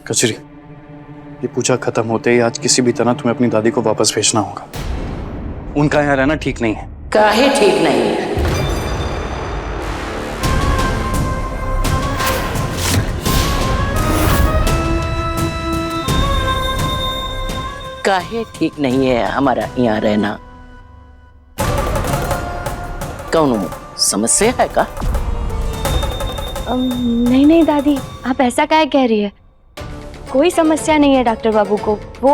कचरी, ये पूजा खत्म होते ही आज किसी भी तरह तुम्हें अपनी दादी को वापस भेजना होगा। उनका यहाँ रहना ठीक नहीं है। काहे ठीक नहीं है? काहे ठीक नहीं है हमारा यहाँ रहना? कौन समस्या है का? नहीं नहीं दादी, आप ऐसा काहे कह रही है? कोई समस्या नहीं है डॉक्टर बाबू को। वो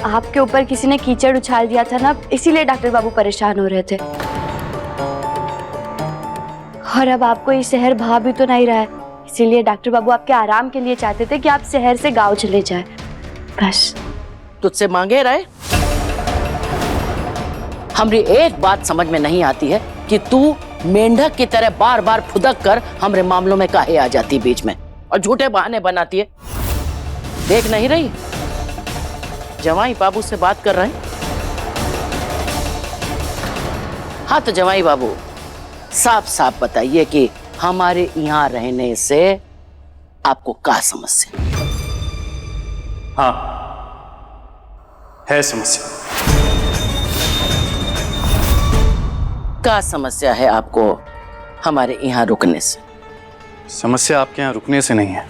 आपके ऊपर किसी ने कीचड़ उछाल दिया था ना, इसीलिए डॉक्टर बाबू परेशान हो रहे थे। और अब आपको ये शहर भा भी तो नहीं रहा है, इसीलिए डॉक्टर बाबू आपके आराम के लिए चाहते थे कि आप शहर से गांव चले जाए। बस तुझसे मांगे रहे। हमारी एक बात समझ में नहीं आती है कि तू मेंढक की तरह बार बार फुदक कर हमरे मामलों में काहे आ जाती बीच में और झूठे बहाने बनाती है। देख नहीं रही जवाई बाबू से बात कर रहे हैं? हाँ तो जवाई बाबू साफ साफ बताइए कि हमारे यहाँ रहने से आपको क्या समस्या? हाँ, है समस्या। क्या समस्या है आपको हमारे यहाँ रुकने से? समस्या आपके यहाँ रुकने से नहीं है,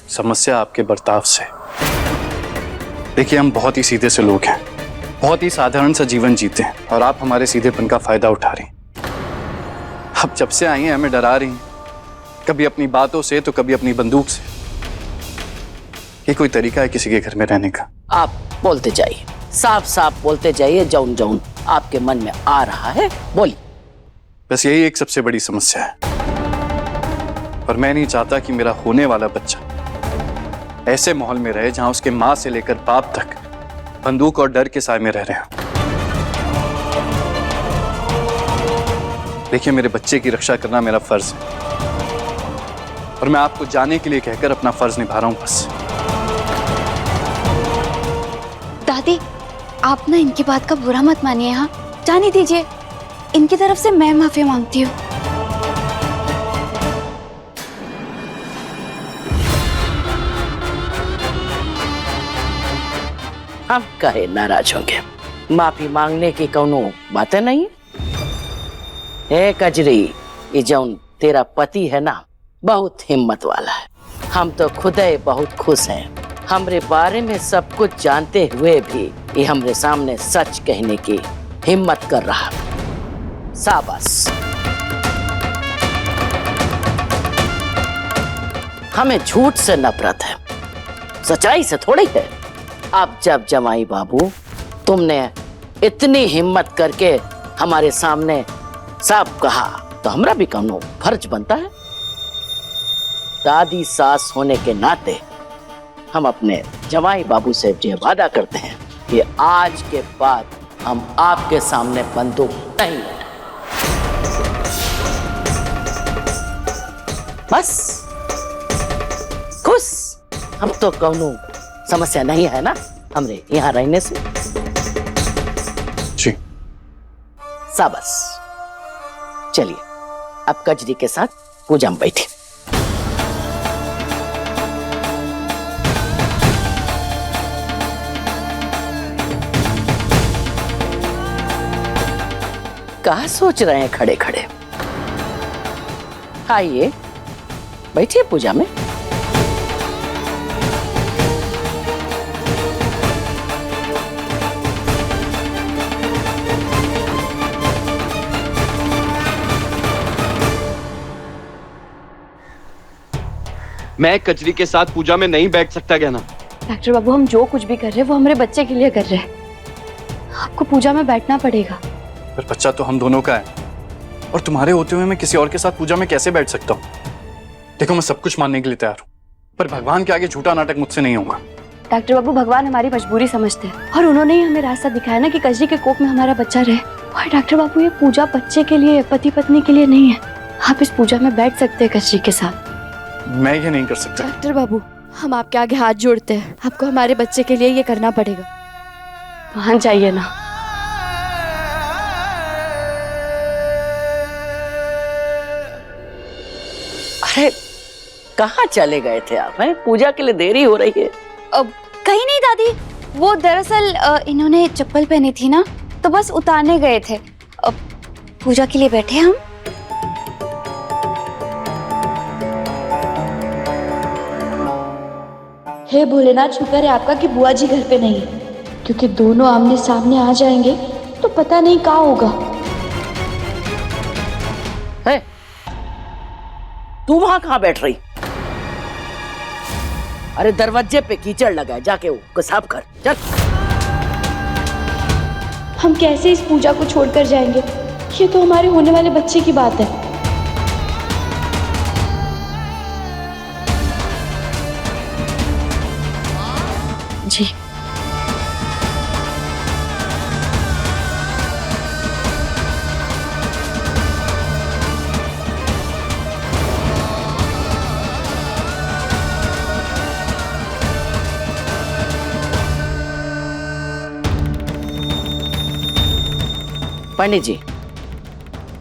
समस्या आपके बर्ताव से। देखिए, हम बहुत ही सीधे से लोग हैं, बहुत ही साधारण सा जीवन जीते हैं, और आप हमारे सीधेपन का फायदा उठा रही हैं। अब जब से आई हैं हमें डरा रही हैं, कभी अपनी बातों से तो कभी अपनी बंदूक से। ये कोई तरीका है किसी के घर में रहने का? आप बोलते जाइए, साफ साफ बोलते जाइए, जौन जौन आपके मन में आ रहा है बोलिए। बस यही एक सबसे बड़ी समस्या है, और मैं नहीं चाहता कि मेरा होने वाला बच्चा ऐसे माहौल में रहे जहां उसके मां से लेकर बाप तक बंदूक और डर के साए में रह रहे हैं। देखिए, मेरे बच्चे की रक्षा करना मेरा फर्ज है, और मैं आपको जाने के लिए कहकर अपना फर्ज निभा रहा हूं। बस दादी, आप ना इनकी बात का बुरा मत मानिए। हाँ, जाने दीजिए, इनकी तरफ से मैं माफी मांगती हूँ। हम कहे नाराज होंगे, माफी मांगने की कोनो बातें नहीं। ए कजरी, ये जौन तेरा पति है ना, बहुत हिम्मत वाला है। हम तो खुद ही बहुत खुश हैं। हमरे बारे में सब कुछ जानते हुए भी ये हमरे सामने सच कहने की हिम्मत कर रहा। शाबाश। हमें झूठ से नफरत है, सच्चाई से थोड़ी है। अब जब जमाई बाबू तुमने इतनी हिम्मत करके हमारे सामने साफ कहा, तो हमरा भी कौनो फर्ज बनता है। दादी सास होने के नाते हम अपने जमाई बाबू से ये वादा करते हैं कि आज के बाद हम आपके सामने बंदूक नहीं लेंगे। बस खुश। हम तो कौनो समस्या नहीं है ना हमरे यहाँ रहने से? जी। शाबाश। चलिए अब कजरी के साथ पूजा में बैठे। क्या सोच रहे हैं खड़े खड़े? आइए बैठिए पूजा में। मैं कचरी के साथ पूजा में नहीं बैठ सकता क्या ना? डॉक्टर बाबू, हम जो कुछ भी कर रहे हैं वो हमारे बच्चे के लिए कर रहे हैं। आपको पूजा में बैठना पड़ेगा। पर बच्चा तो हम दोनों का है, और तुम्हारे होते हुए मैं किसी और के साथ पूजा में कैसे बैठ सकता हूँ? देखो, मैं सब कुछ मानने के लिए तैयार हूँ, पर भगवान के आगे झूठा नाटक मुझसे नहीं होगा। डॉक्टर बाबू, भगवान हमारी मजबूरी समझते हैं, और उन्होंने ही हमें रास्ता दिखाया ना कि कजरी के कोख में हमारा बच्चा रहे। और डॉक्टर बाबू, ये पूजा बच्चे के लिए, पति पत्नी के लिए नहीं है। आप इस पूजा में बैठ सकते हैं कजरी के साथ। मैं ये नहीं कर सकता। डॉक्टर बाबू, हम आपके आगे हाथ जोड़ते हैं, आपको हमारे बच्चे के लिए ये करना पड़ेगा। मान जाइए ना। अरे कहाँ चले गए थे आप? हैं? पूजा के लिए देरी हो रही है। अब कहीं नहीं दादी, वो दरअसल इन्होंने चप्पल पहनी थी ना, तो बस उतारने गए थे। अब पूजा के लिए बैठे हम। हे भोलेनाथ, शुक्र है आपका कि बुआ जी घर पे नहीं है, क्योंकि दोनों आमने सामने आ जाएंगे तो पता नहीं क्या होगा। है? तू वहां कहाँ बैठ रही? अरे दरवाजे पे कीचड़ लगा है, जाके वो साफ कर चल। हम कैसे इस पूजा को छोड़कर जाएंगे? ये तो हमारे होने वाले बच्चे की बात है। जी पंडित जी,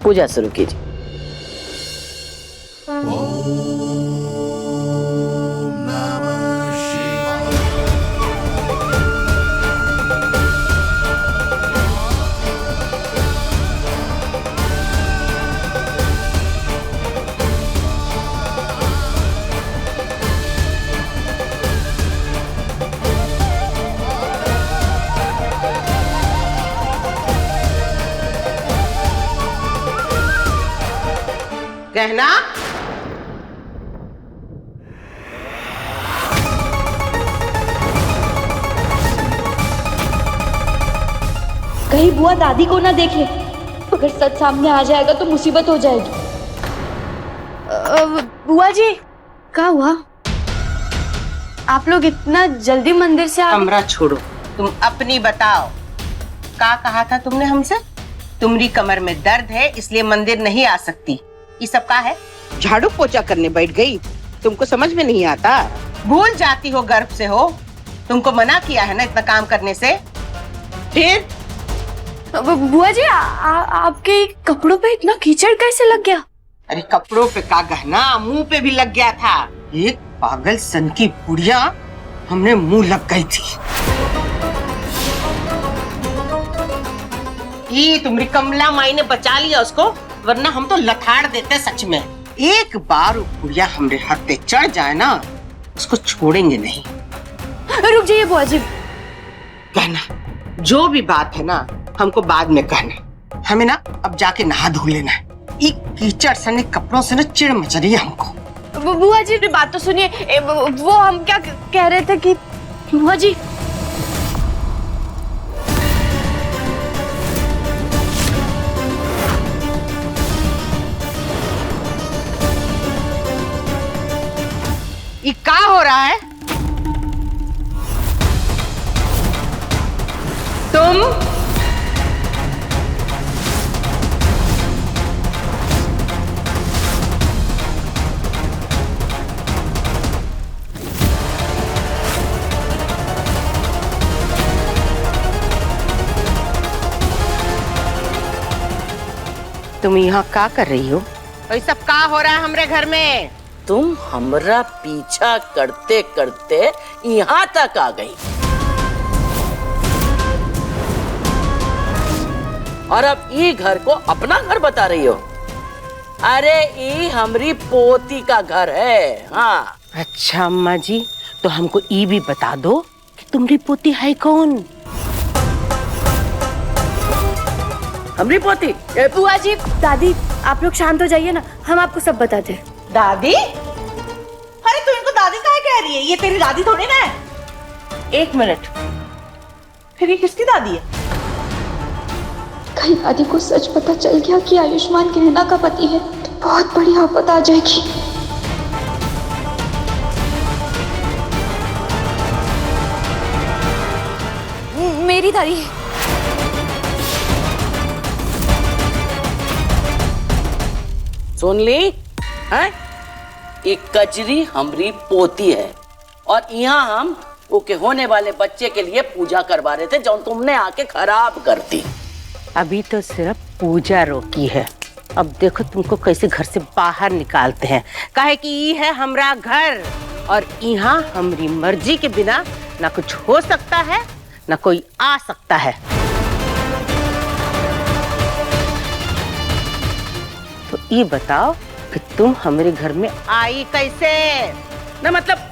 पूजा शुरू कीजिए। गहना, कहीं बुआ दादी को ना देख ले। अगर सच सामने आ जाएगा तो मुसीबत हो जाएगी। बुआ जी, क्या हुआ? आप लोग इतना जल्दी मंदिर से आ गए? कमरा छोड़ो, तुम अपनी बताओ। क्या कहा था तुमने हमसे? तुम्हारी कमर में दर्द है इसलिए मंदिर नहीं आ सकती। ये सब का है? झाड़ू पोछा करने बैठ गई, तुमको समझ में नहीं आता? भूल जाती हो, गर्भ से हो। तुमको मना किया है ना इतना काम करने से। फिर बुआ जी, आपके कपड़ों पे इतना कीचड़ कैसे लग गया? अरे कपड़ों पे का गहना, मुंह पे भी लग गया था। एक पागल सन की बुढ़िया हमने मुंह लग गई थी। ये तुम्हारी कमला माई ने बचा लिया उसको, वरना हम तो लथाड़ देते सच में। एक बार वो बुढ़िया हमरे हाथ पे चढ़ जाए ना, उसको छोड़ेंगे नहीं। रुक जाइए बुआ जी। कहना जो भी बात है ना, हमको बाद में कहना। हमें ना अब जाके नहा धो लेना है। एक कीचड़ सने कपड़ों से ना चिड़ मच रही है हमको। बुआ जी बात तो सुनिए। वो हम क्या कह रहे थे कि बुआ जी, ये क्या हो रहा है? तुम यहाँ क्या कर रही हो? और सब क्या हो रहा है हमरे घर में? तुम हमरा पीछा करते करते यहाँ तक आ गई और अब ये घर को अपना घर बता रही हो। अरे ये हमारी पोती का घर है। हाँ। अच्छा अम्मा जी, तो हमको ये भी बता दो कि तुम्हारी पोती है कौन? हमारी पोती? बुआ जी, दादी आप लोग शांत हो जाइए ना, हम आपको सब बताते हैं। दादी? अरे तू इनको दादी काहे कह रही है? ये तेरी दादी थोड़ी ना है। एक मिनट, फिर ये किसकी दादी है? कहीं दादी को सच पता चल गया कि आयुष्मान कहना का पति है तो बहुत बड़ी आफत आ जाएगी। मेरी दादी है। सुन ली है? एक कजरी हमारी पोती है और यहाँ हम ओके होने वाले बच्चे के लिए पूजा करवा रहे थे जो तुमने आके खराब कर दी। अभी तो सिर्फ पूजा रोकी है, अब देखो तुमको कैसे घर से बाहर निकालते हैं। काहे कि ये है हमरा घर और यहाँ हमारी मर्जी के बिना ना कुछ हो सकता है ना कोई आ सकता है। तो ये बताओ कि तुम हमारे घर में आई कैसे? ना मतलब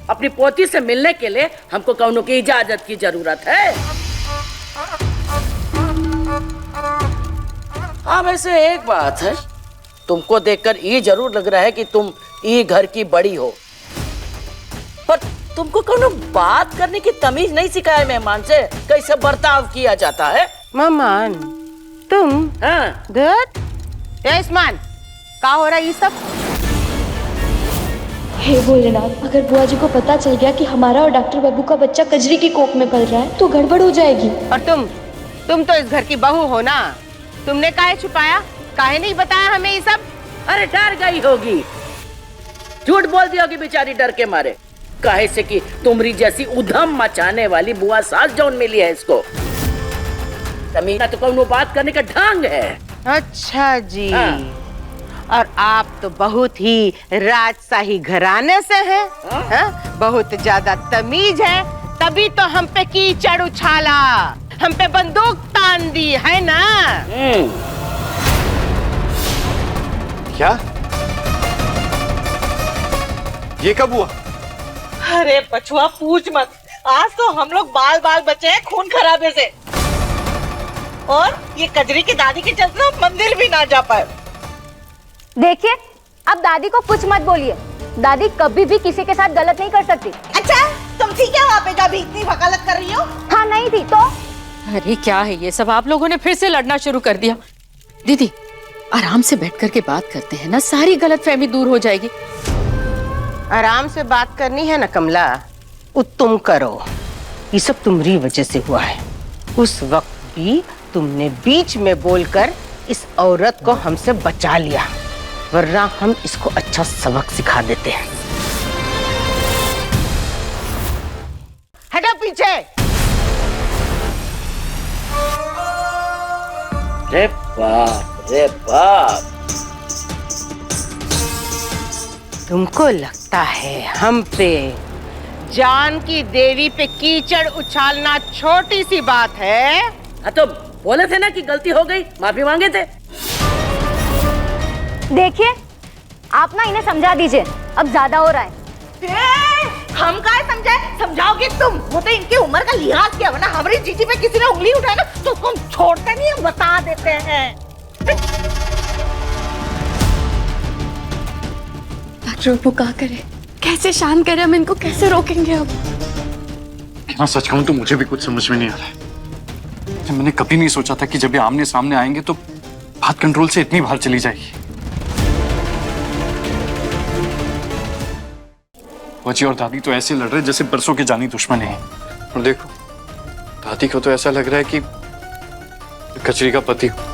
अपनी पोती से मिलने के लिए हमको कौनों की इजाजत की जरूरत है? हाँ वैसे एक बात है, तुमको देखकर ये जरूर लग रहा है कि तुम ये घर की बड़ी हो, पर तुमको कौनो बात करने की तमीज नहीं सिखाया मेहमान से कैसे बर्ताव किया जाता है। मेहमान तुम? हाँ इस्मान क्या हो रहा है ये सब? हे भोलेनाथ, अगर बुआ जी को पता चल गया कि हमारा और डॉक्टर बाबू का बच्चा कजरी की कोख में पल रहा है तो गड़बड़ हो जाएगी। और तुम तो इस घर की बहू हो ना, तुमने काहे छुपाया, काहे नहीं बताया हमें ये सब? अरे डर गई होगी, झूठ बोल दी होगी बेचारी डर के मारे। काहे से कि तुमरी जैसी उधम मचाने वाली बुआ सास जौन मिली है इसको। तमीना तो कौनो बात करने का ढंग है। अच्छा जी। हाँ। और आप तो बहुत ही राजशाही घराने से हैं, हाँ? बहुत ज्यादा तमीज है, तभी तो हम पे कीचड़ उछाला, हम पे बंदूक तान दी है ना? क्या ये कब हुआ? अरे बचुआ पूछ मत, आज तो हम लोग बाल बाल बचे हैं खून खराबे से। और ये कजरी की दादी के चलते हम मंदिर भी ना जा पाए। देखिए, अब दादी को कुछ मत बोलिए। दादी कभी भी किसी के साथ गलत नहीं कर सकती। अच्छा तुम थी क्या वहाँ पे जब इतनी वकालत कर रही हो? हाँ नहीं थी तो? अरे क्या है ये सब, आप लोगों ने फिर से लड़ना शुरू कर दिया। दीदी आराम से बैठ करके बात करते हैं ना, सारी गलतफहमी दूर हो जाएगी। आराम से बात करनी है ना कमला, तुम करो। ये सब तुम्हारी वजह से हुआ है। उस वक्त भी तुमने बीच में बोलकर इस औरत को हमसे बचा लिया, वरना हम इसको अच्छा सबक सिखा देते हैं। हटो पीछे। रे बाप रे बाप, तुमको लगता है हम पे जान की देवी पे कीचड़ उछालना छोटी सी बात है? हाँ तो बोले थे ना कि गलती हो गई, माफी मांगे थे। देखिए, आप ना इन्हें समझा दीजिए, अब ज्यादा हो रहा है। हम क्या समझाए? समझाओगे तुम? वो तो इनकी उम्र का लिहाज किया, वरना हमारी जीजी पे किसी ने उंगली उठाया ना तो उसको हम छोड़ते नहीं, हम बता देते हैं। डॉक्टर बाबू क्या करे, कैसे शांत करे, हम इनको कैसे रोकेंगे अब? मैं सच कहूं तो मुझे भी कुछ समझ में नहीं आ रहा है। मैंने कभी नहीं सोचा था कि जब ये आमने सामने आएंगे तो बात कंट्रोल से इतनी बाहर चली जाएगी। बच्ची और दादी तो ऐसे लड़ रहे जैसे बरसों के जानी दुश्मन है। और देखो दादी को तो ऐसा लग रहा है कि कचरी का पति हो।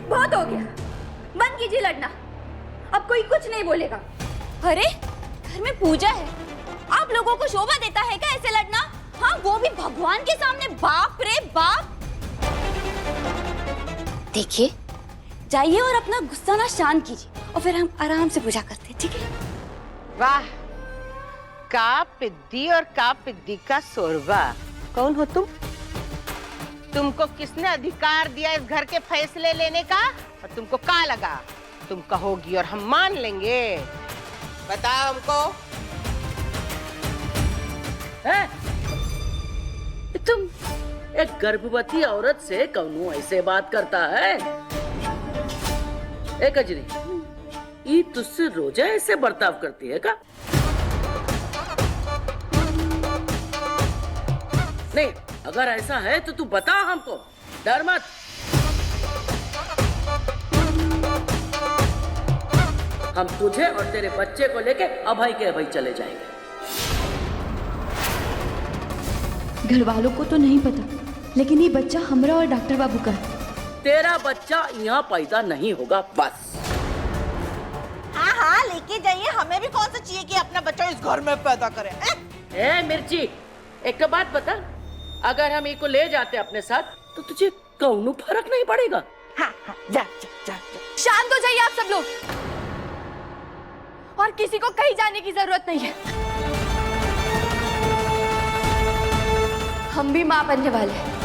बहुत हो गया, बंद कीजिए लड़ना, अब कोई कुछ नहीं बोलेगा। अरे घर में पूजा है, आप लोगों को शोभा देता है क्या ऐसे लड़ना? हाँ वो भी भगवान के सामने, बाप रे बाप। देखिए जाइए और अपना गुस्सा ना शांत कीजिए और फिर हम आराम से पूजा करते हैं, ठीक है? वाह, का पिद्दी और का पिद्दी का सोरबा। कौन हो तुम? तुमको किसने अधिकार दिया इस घर के फैसले लेने का? और तुमको क्या लगा तुम कहोगी और हम मान लेंगे? बताओ हमको। है? तुम एक गर्भवती औरत से कौनो ऐसे बात करता है? ए कजरी, ये तुझसे रोजा ऐसे बर्ताव करती है क्या? नहीं, अगर ऐसा है तो तू बता हमको, डर मत। हम तुझे और तेरे बच्चे को लेके अभय के अभय चले जाएंगे। घर वालों को तो नहीं पता, लेकिन ये बच्चा हमरा और डॉक्टर बाबू का है। तेरा बच्चा यहाँ पैदा नहीं होगा बस। हाँ लेके जाइए, हमें भी कौन सा चाहिए कि अपना बच्चा इस घर में पैदा करे। ए मिर्ची, एक तो बात बता, अगर हम इनको ले जाते अपने साथ तो तुझे कौनो फर्क नहीं पड़ेगा। हाँ हाँ जा जा जा, जा। शांत हो जाइए आप सब लोग, और किसी को कहीं जाने की जरूरत नहीं है। हम भी माँ बनने वाले हैं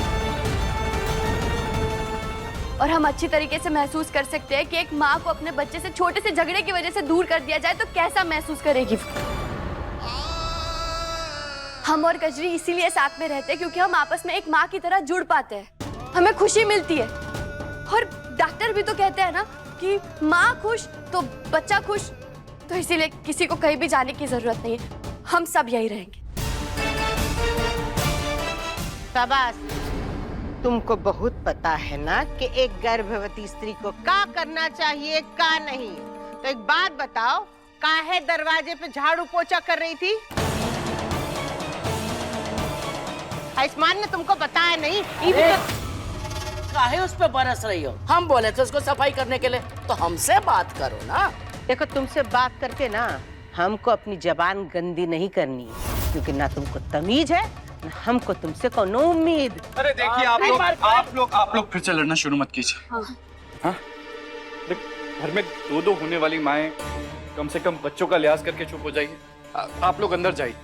और हम अच्छी तरीके से महसूस कर सकते हैं कि एक माँ को अपने बच्चे से छोटे से झगड़े की वजह से दूर कर दिया जाए तो कैसा महसूस करेगी वो। हम और कजरी इसीलिए साथ में रहते हैं क्योंकि हम आपस में एक माँ की तरह जुड़ पाते हैं, हमें खुशी मिलती है। और डॉक्टर भी तो कहते हैं ना कि माँ खुश तो बच्चा खुश, तो इसीलिए किसी को कहीं भी जाने की जरूरत नहीं है, हम सब यही रहेंगे। शाबाश, तुमको बहुत पता है ना कि एक गर्भवती स्त्री को क्या करना चाहिए क्या नहीं। तो एक बात बताओ, काहे दरवाजे पे झाड़ू पोछा कर रही थी? आयुष्मान ने तुमको बताया नहीं? काहे उस पे बरस रही हो? हम बोले थे उसको सफाई करने के लिए, तो हमसे बात करो ना। देखो, तुमसे बात करके ना हमको अपनी जबान गंदी नहीं करनी है, क्योंकि ना तुमको तमीज है ना हमको तुमसे कोनो उम्मीद। अरे देखिए आप लोग फिर से लड़ना शुरू मत कीजिए। हाँ? घर में दो होने वाली माएं कम से कम बच्चों का लिहाज करके चुप हो जाइए। आप लोग अंदर जाइए,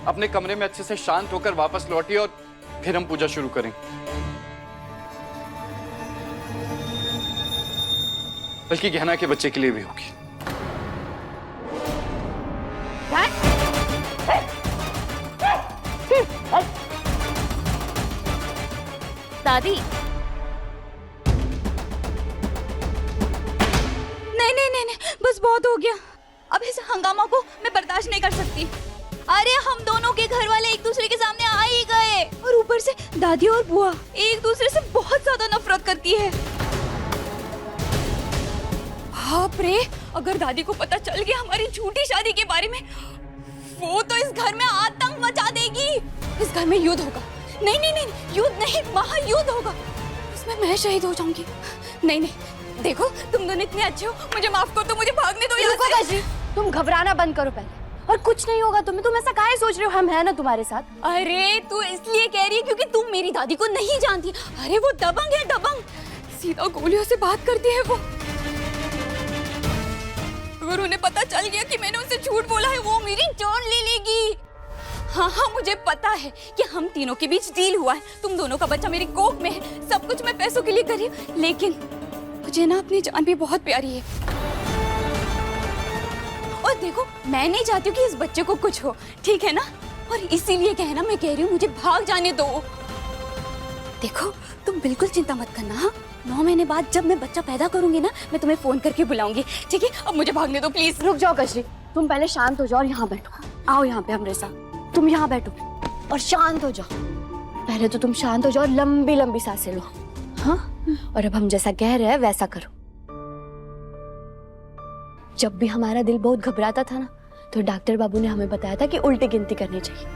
अपने कमरे में अच्छे से शांत होकर वापस लौटिए और फिर हम पूजा शुरू करेंगे। बल्कि गहना के बच्चे के लिए भी होगी। दादी, नहीं, बस बहुत हो गया। अब इस हंगामा को मैं बर्दाश्त नहीं कर सकती। अरे हम दोनों के घर वाले एक दूसरे के सामने आ ही गए, और ऊपर से दादी और बुआ एक दूसरे से बहुत ज्यादा नफरत करती है। बाप रे, अगर दादी को पता चल गया हमारी झूठी शादी के बारे में, वो तो इस घर में आतंक मचा देगी। इस घर में युद्ध होगा। नहीं, युद्ध नहीं, महायुद्ध होगा। उसमें मैं शहीद हो जाऊंगी। नहीं, देखो तुम दोनों इतने अच्छे हो, मुझे माफ कर दो, मुझे भागने दो यहाँ से। तुम घबराना बंद करो पहले, और कुछ नहीं होगा तुम्हें। तुम ऐसा काहे सोच रहे हो? हम है ना तुम्हारे साथ। अरे तू इसलिए कह रही है क्योंकि तुम मेरी दादी को नहीं जानती। अरे वो दबंग है, दबंग, सीधा गोलियों से बात करती है वो। अगर उन्हें पता चल गया कि मैंने उनसे झूठ बोला है, वो मेरी जान ले लेगी। हाँ, मुझे पता है कि हम तीनों के बीच डील हुआ है। तुम दोनों का बच्चा मेरी कोख में है, सब कुछ मैं पैसों के लिए कर रही हूँ, लेकिन मुझे ना अपनी जान भी बहुत प्यारी है। और देखो, मैं नहीं चाहती हूँ कि इस बच्चे को कुछ हो, ठीक है ना? और इसीलिए कहना मैं कह रही हूँ, मुझे भाग जाने दो। देखो, तुम बिल्कुल चिंता मत करना। हाँ, 9 महीने बाद जब मैं बच्चा पैदा करूंगी ना, मैं तुम्हें फोन करके बुलाऊंगी, ठीक है? अब मुझे भागने दो प्लीज। रुक जाओ कजरी, तुम पहले शांत हो जाओ और यहाँ बैठो। आओ यहाँ पे हमारे साथ, तुम यहाँ बैठो और शांत हो जाओ। पहले तो तुम शांत हो जाओ और लंबी लंबी सांसें लो। हाँ, और अब हम जैसा कह रहे हैं वैसा करो। जब भी हमारा दिल बहुत घबराता था ना, तो डॉक्टर बाबू ने हमें बताया था कि उल्टी गिनती करनी चाहिए।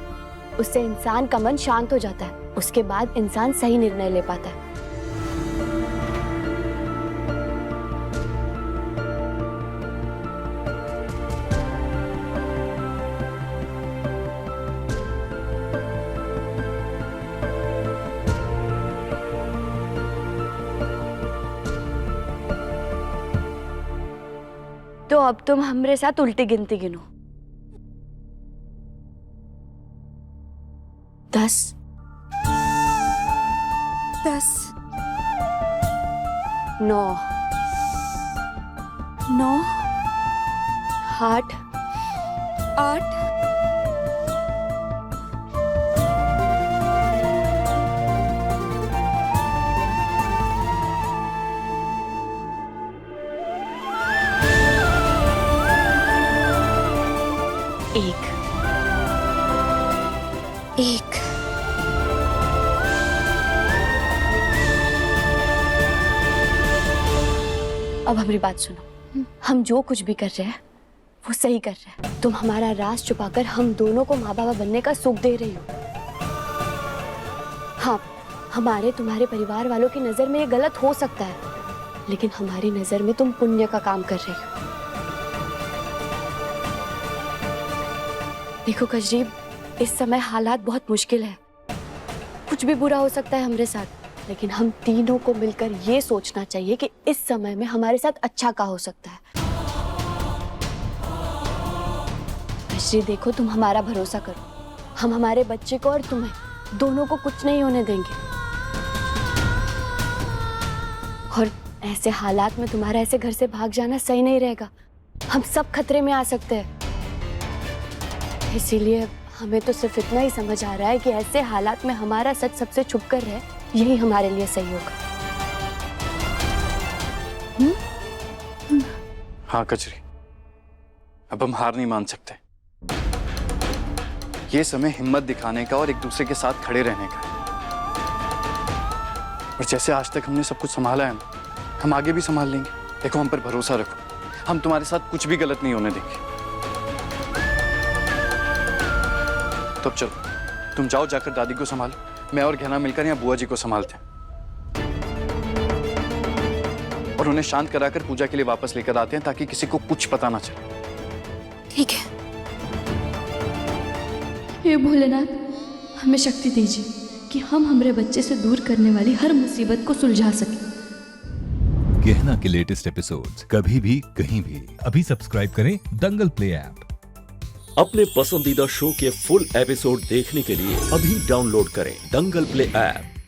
उससे इंसान का मन शांत हो जाता है, उसके बाद इंसान सही निर्णय ले पाता है। तो अब तुम हमारे साथ उल्टी गिनती गिनो। 10 9 8 1 अब हमारी बात सुनो। हम जो कुछ भी कर रहे हैं वो सही कर रहे हैं। तुम हमारा राज छुपाकर हम दोनों को माँ बाबा बनने का सुख दे रही हो। हाँ, हमारे तुम्हारे परिवार वालों की नजर में ये गलत हो सकता है, लेकिन हमारी नजर में तुम पुण्य का काम कर रही हो। देखो कजरी, इस समय हालात बहुत मुश्किल है, कुछ भी बुरा हो सकता है हमारे साथ, लेकिन हम तीनों को मिलकर ये सोचना चाहिए कि इस समय में हमारे साथ अच्छा क्या हो सकता है। कजरी देखो, तुम हमारा भरोसा करो, हम हमारे बच्चे को और तुम्हें दोनों को कुछ नहीं होने देंगे। और ऐसे हालात में तुम्हारा ऐसे घर से भाग जाना सही नहीं रहेगा, हम सब खतरे में आ सकते हैं। इसीलिए हमें तो सिर्फ इतना ही समझ आ रहा है कि ऐसे हालात में हमारा सच सबसे छुप कर रहे, यही हमारे लिए सही होगा। हाँ कजरी, अब हम हार नहीं मान सकते। ये समय हिम्मत दिखाने का और एक दूसरे के साथ खड़े रहने का है। और जैसे आज तक हमने सब कुछ संभाला है ना, हम आगे भी संभाल लेंगे। देखो, हम पर भरोसा रखो, हम तुम्हारे साथ कुछ भी गलत नहीं होने देंगे। तो अब चलो, तुम जाओ, जाकर दादी को संभालो, मैं और गहना मिलकर यहाँ बुआ जी को संभालते हैं और उन्हें शांत कराकर पूजा के लिए वापस लेकर आते हैं, ताकि किसी को कुछ पता ना चले। ठीक है। हे भोलेनाथ, हमें शक्ति दीजिए कि हम हमारे बच्चे से दूर करने वाली हर मुसीबत को सुलझा सकें। गहना के लेटेस्ट एपिसोड्स कभी भी कहीं भी अभी सब्सक्राइब करें दंगल प्ले ऐप। अपने पसंदीदा शो के फुल एपिसोड देखने के लिए अभी डाउनलोड करें दंगल प्ले ऐप।